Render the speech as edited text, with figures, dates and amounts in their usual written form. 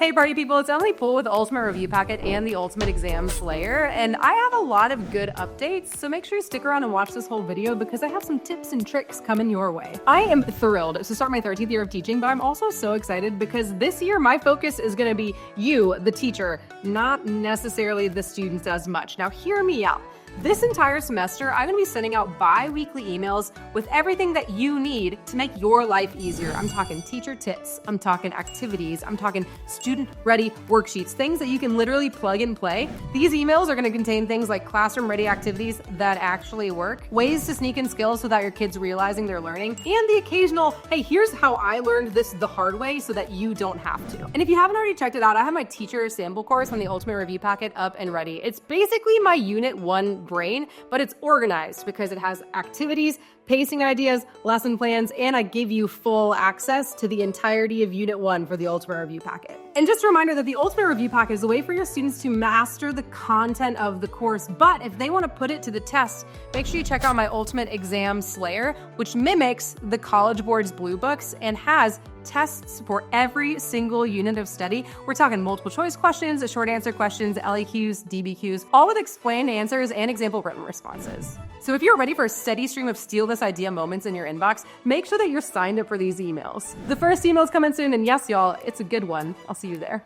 Hey party people, it's Emily Poole with the Ultimate Review Packet and the Ultimate Exam Slayer, and I have a lot of good updates, so make sure you stick around and watch this whole video because I have some tips and tricks coming your way. I am thrilled to start my 13th year of teaching, but I'm also so excited because this year my focus is gonna be you, the teacher, not necessarily the students as much. Now hear me out. This entire semester, I'm gonna be sending out bi-weekly emails with everything that you need to make your life easier. I'm talking teacher tips, I'm talking activities, I'm talking student-ready worksheets, things that you can literally plug and play. These emails are gonna contain things like classroom-ready activities that actually work, ways to sneak in skills without your kids realizing they're learning, and the occasional, hey, here's how I learned this the hard way so that you don't have to. And if you haven't already checked it out, I have my teacher sample course on the Ultimate Review Packet up and ready. It's basically my Unit 1 brain, but it's organized because it has activities, pacing ideas, lesson plans, and I give you full access to the entirety of Unit 1 for the Ultimate Review Packet. And just a reminder that the Ultimate Review Packet is a way for your students to master the content of the course, but if they want to put it to the test, make sure you check out my Ultimate Exam Slayer, which mimics the College Board's Blue Books and has tests for every single unit of study. We're talking multiple choice questions, short answer questions, LEQs, DBQs, all with explained answers and example written responses. So if you're ready for a steady stream of steal this idea moments in your inbox, make sure that you're signed up for these emails. The first email's coming soon, and yes, y'all, it's a good one. I'll see you there.